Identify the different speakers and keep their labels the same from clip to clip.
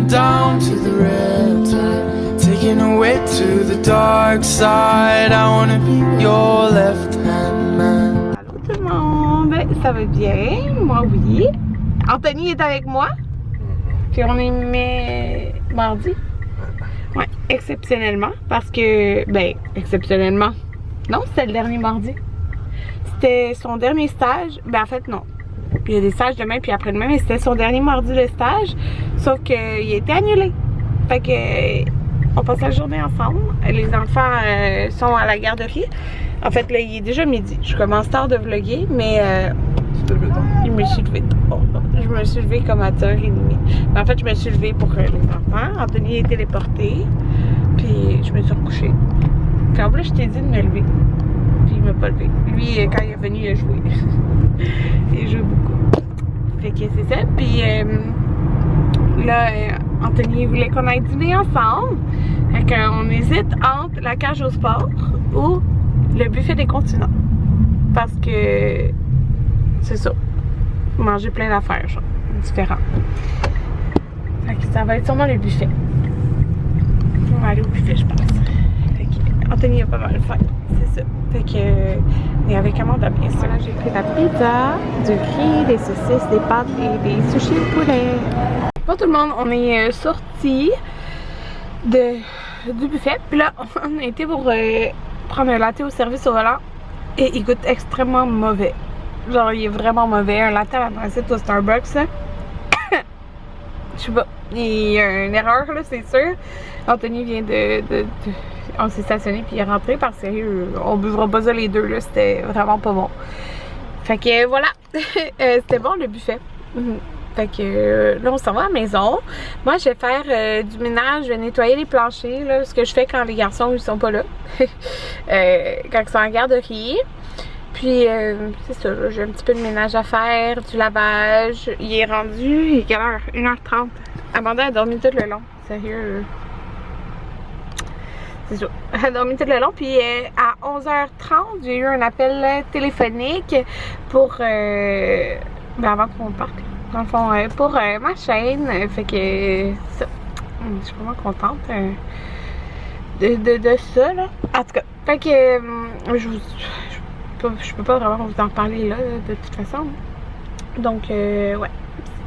Speaker 1: down to the red tide, taking away to the dark side. I wanna be your left hand man.
Speaker 2: Allô tout le monde, ça va bien? Moi oui. Anthony est avec moi. Puis on est mardi. Ouais, exceptionnellement. Parce que, ben, exceptionnellement. Non, c'était le dernier mardi. C'était son dernier stage. Ben en fait non. Il y a des stages demain puis après-demain, mais c'était son dernier mardi de stage. Sauf qu'il a été annulé. Fait que on passe la journée ensemble. Les enfants sont à la garderie. En fait, là, il est déjà midi. Je commence tard de vlogger, mais je me suis levée tard. Je me suis levée comme à 10h30. Mais en fait, je me suis levée pour les enfants. Anthony est téléporté. Puis je me suis recouchée. Puis en plus, je t'ai dit de me lever. Puis il m'a pas levé. Lui, quand il est venu, il a joué. Il joue beaucoup. Fait que c'est ça. Puis là, Anthony voulait qu'on aille dîner ensemble. Fait qu'on hésite entre la cage au sport ou le buffet des continents. Parce que c'est ça. Manger plein d'affaires, genre, différentes. Fait que ça va être sûrement le buffet. On va aller au buffet, je pense. Fait que Anthony a pas mal faim. C'est ça. Fait que et avec Amanda, bien sûr. J'ai pris la pizza, du riz, des saucisses, des pâtes et des sushis de poulet. Bon tout le monde, on est sortis du buffet. Puis là, on a été pour prendre un latte au service au volant. Et il goûte extrêmement mauvais. Genre, il est vraiment mauvais. Un latte à la noisette au Starbucks, là. Je sais pas. Il y a une erreur, là, c'est sûr. Anthony vient on s'est stationné puis il est rentré parce que on buvra pas ça les deux, là. C'était vraiment pas bon. Fait que voilà. C'était bon le buffet. Fait que là, on s'en va à la maison. Moi, je vais faire du ménage, je vais nettoyer les planchers, là, ce que je fais quand les garçons ils sont pas là. Quand ils sont en garderie. Puis, c'est ça, j'ai un petit peu de ménage à faire, du lavage. Il est rendu, quelle heure? 1h30. Amanda a dormi tout le long. Sérieux. C'est ça. Elle a dormi tout le long. Puis, à 11h30, j'ai eu un appel téléphonique pour, ben avant qu'on parte, dans le fond, pour ma chaîne. Fait que, ça. Je suis vraiment contente de ça, là. En tout cas, fait que, je peux pas vraiment vous en parler là, de toute façon. Donc, ouais,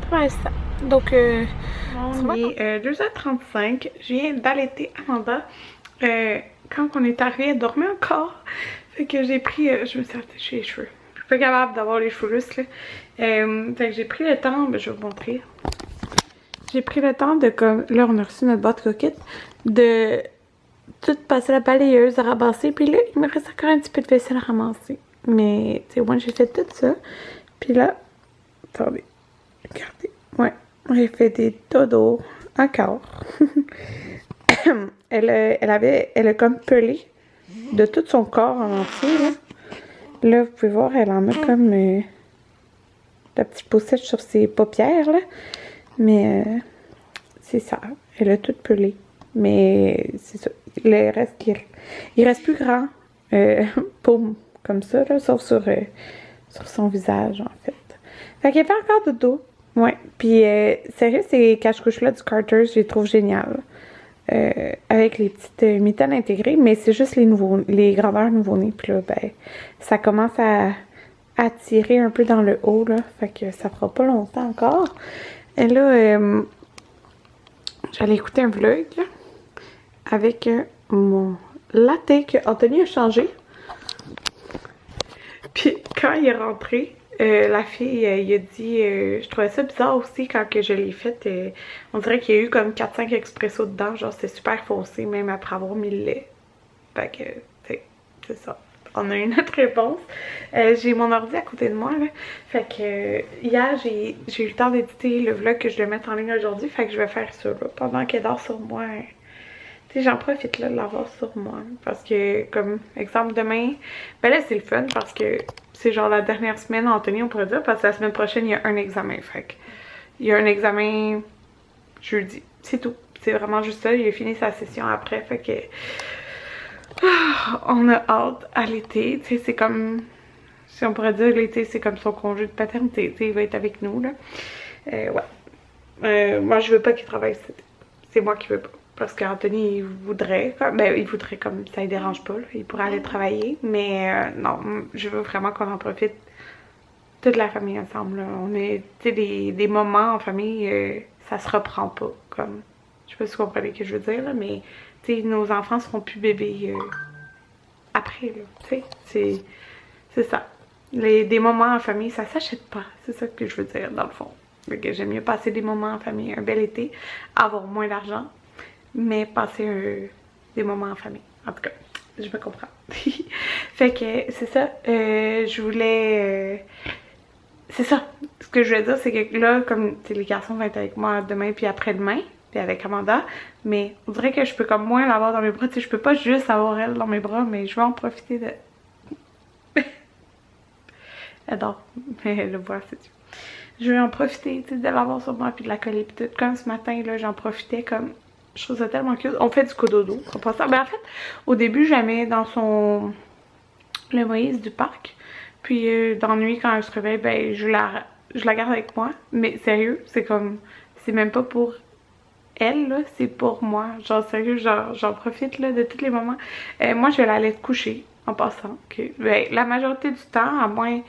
Speaker 2: c'est pas mal ça. Donc, on est 2h35. Je viens d'allaiter Amanda. Quand on est arrivé, elle dormait encore. Fait que j'ai pris, je me suis attaché les cheveux. Je suis pas capable d'avoir les cheveux lisses là. Fait que j'ai pris le temps, ben, je vais vous montrer. J'ai pris le temps de, comme, là on a reçu notre boîte coquette, de tout passer la balayeuse à ramasser. Puis là, il me reste encore un petit peu de vaisselle à ramasser. Mais, tu sais, moi, j'ai fait tout ça. Puis là, attendez, regardez. Ouais, j'ai fait des dodos encore. Elle a comme pelé de tout son corps en entier, là. Là, vous pouvez voir, elle en a comme la petite poussette sur ses paupières, là. Mais, c'est ça. Elle a tout pelé. Mais, c'est ça. Il reste plus grand. Paume, comme ça, là, sauf sur son visage, en fait. Fait qu'elle fait encore de dos. Ouais. Puis, sérieux, ces cache-couches-là du Carter's, je les trouve géniales. Avec les petites mitaines intégrées, mais c'est juste les grandeurs nouveau-nés. Puis là, ben, ça commence à tirer un peu dans le haut, là. Fait que ça fera pas longtemps encore. Et là, j'allais écouter un vlog, là, avec mon latte que Anthony a changé. Puis quand il est rentré, la fille, il a dit, je trouvais ça bizarre aussi quand que je l'ai faite. On dirait qu'il y a eu comme 4-5 expressos dedans, genre c'était super foncé même après avoir mis le lait. Fait que, c'est ça. On a eu notre réponse. J'ai mon ordi à côté de moi, là. Fait que hier, j'ai eu le temps d'éditer le vlog que je vais mettre en ligne aujourd'hui. Fait que je vais faire ça, là, pendant qu'elle dort sur moi. Tu sais, j'en profite là de l'avoir sur moi. Parce que, comme exemple, demain, ben là, c'est le fun parce que c'est genre la dernière semaine, Anthony, on pourrait dire, parce que la semaine prochaine, il y a un examen. Fait que, il y a un examen jeudi. C'est tout. C'est vraiment juste ça. Il a fini sa session après. Fait que, on a hâte à l'été. Tu sais, c'est comme, si on pourrait dire l'été, c'est comme son congé de paternité. Tu sais, il va être avec nous, là. Ouais. Moi, je veux pas qu'il travaille cet été. c'est moi qui veux pas. Parce qu'Anthony, il voudrait comme ça ne dérange pas, là. Il pourrait aller travailler, mais non, je veux vraiment qu'on en profite toute la famille ensemble, là. On est, tu sais, des moments en famille, ça se reprend pas, comme, je sais pas si vous comprenez ce que je veux dire, là, mais, tu sais, nos enfants seront plus bébés après, là, tu sais, c'est ça. Des moments en famille, ça s'achète pas, c'est ça que je veux dire, dans le fond. J'aime mieux passer des moments en famille, un bel été, avoir moins d'argent, mais passer des moments en famille. En tout cas, je me comprends. Fait que c'est ça. Je voulais... c'est ça. Ce que je veux dire, c'est que là, comme les garçons vont être avec moi demain puis après-demain, puis avec Amanda, mais on dirait que je peux comme moins l'avoir dans mes bras. Tu sais, je peux pas juste avoir elle dans mes bras, mais je vais en profiter de... Elle dort. Mais elle le voit, c'est sûr. Je vais en profiter, tu sais, de l'avoir sur moi puis de la coller puis tout. Comme ce matin, là, j'en profitais comme... Je trouve ça tellement cute. On fait du cododo. Ben en fait, au début, je la mets dans le Moïse du parc. Puis dans la nuit, quand elle se réveille, ben je la garde avec moi. Mais sérieux, c'est comme... C'est même pas pour elle, là. C'est pour moi. Genre sérieux, j'en profite, là, de tous les moments. Moi, je vais la laisser coucher, en passant. Ben, la majorité du temps, à moins...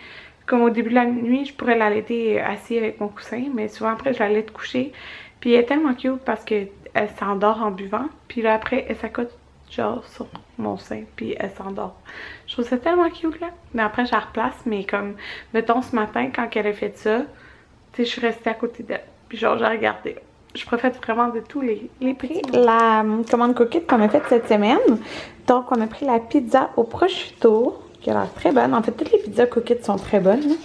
Speaker 2: Comme au début de la nuit, je pourrais l'allaiter assise avec mon coussin. Mais souvent, après, je la laisse coucher. Puis elle est tellement cute parce que elle s'endort en buvant, puis là après elle s'accote genre sur mon sein, puis elle s'endort. Je trouve ça tellement cute là. Mais après je la replace, mais comme, mettons ce matin quand elle a fait ça, tu sais, je suis restée à côté d'elle, puis genre j'ai regardé. Je profite vraiment de tous les prix. La commande cookie qu'on a faite cette semaine, donc on a pris la pizza au prosciutto, qui a l'air très bonne. En fait, toutes les pizzas cookies sont très bonnes.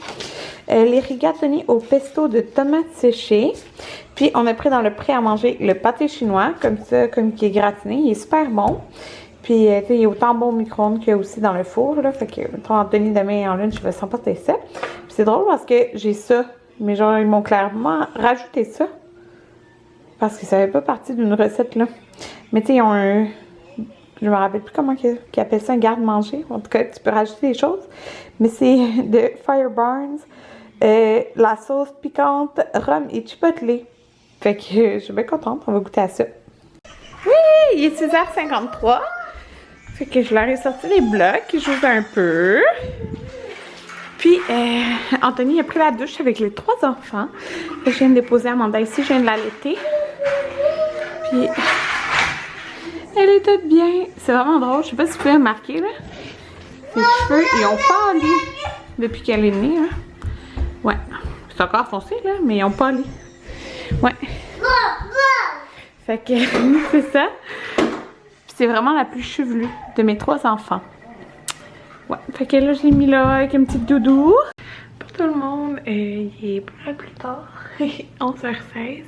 Speaker 2: Les rigatoni au pesto de tomates séchées. Puis on a pris dans le prêt à manger le pâté chinois, comme ça, comme qui est gratiné. Il est super bon. Puis tu sais, il est autant bon au micro-ondes que aussi dans le four, là. Fait que, Anthony, demain en lunch, je vais s'emporter ça. Puis c'est drôle parce que j'ai ça. Mais genre, ils m'ont clairement rajouté ça. Parce que ça fait pas partie d'une recette, là. Mais tu sais, ils ont un... Je me rappelle plus comment qu'ils appellent ça, un garde-manger. En tout cas, tu peux rajouter des choses. Mais c'est de Fire Barnes, la sauce piquante, rhum et chipotle. Fait que je suis bien contente, on va goûter à ça. Oui, il est 6h53. Fait que je leur ai sorti les blocs, je joue un peu. Puis, Anthony a pris la douche avec les 3 enfants. Je viens de déposer Amanda ici, je viens de l'allaiter. Puis... elle est toute bien. C'est vraiment drôle. Je sais pas si vous pouvez remarquer, là. Ses cheveux, ils ont pâli depuis qu'elle est née, hein. Ouais. C'est encore foncé, là, mais ils ont pâli. Ouais. Fait que, c'est ça. C'est vraiment la plus chevelue de mes 3 enfants. Ouais. Fait que là, je l'ai mis là avec un petit doudou. Pour tout le monde, il est pas mal plus tard. 11h16.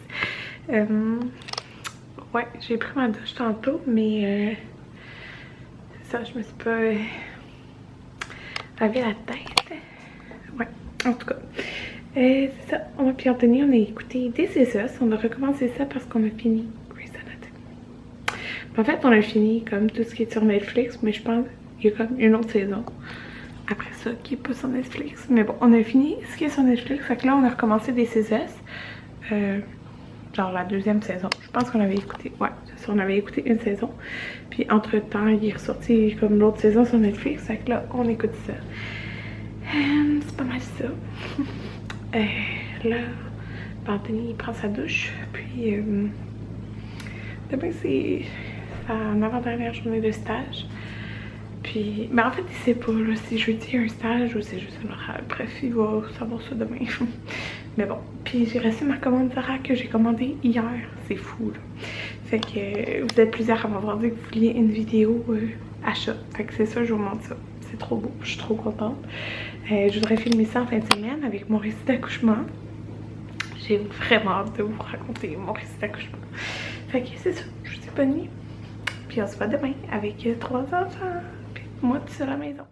Speaker 2: Ouais, j'ai pris ma douche tantôt, mais c'est ça, je me suis pas lavé la tête. Ouais, en tout cas, c'est ça. Moi puis Anthony, on a écouté This Is Us. On a recommencé ça parce qu'on a fini Grey's Anatomy. En fait, on a fini comme tout ce qui est sur Netflix, mais je pense qu'il y a comme une autre saison après ça qui est pas sur Netflix. Mais bon, on a fini ce qui est sur Netflix. Fait que là, on a recommencé This Is Us. Genre la 2e saison. Je pense qu'on avait écouté, ouais, c'est ça, on avait écouté une saison. Puis entre temps, il est ressorti comme l'autre saison sur Netflix. Fait que là, on écoute ça. C'est pas mal ça. Là, Anthony, il prend sa douche. Puis demain, c'est sa avant-dernière journée de stage. Puis, mais en fait, il sait pas là, si jeudi un stage ou c'est juste un oral. Bref, il va savoir ça demain. Mais bon, puis j'ai reçu ma commande Zara que j'ai commandée hier. C'est fou, là. Fait que vous êtes plusieurs à m'avoir dit que vous vouliez une vidéo achat. Fait que c'est ça, je vous montre ça. C'est trop beau, je suis trop contente. Je voudrais filmer ça en fin de semaine avec mon récit d'accouchement. J'ai vraiment hâte de vous raconter mon récit d'accouchement. Fait que c'est ça, je vous dis bonne nuit. Puis on se voit demain avec 3 enfants. Puis moi, tu es à la maison.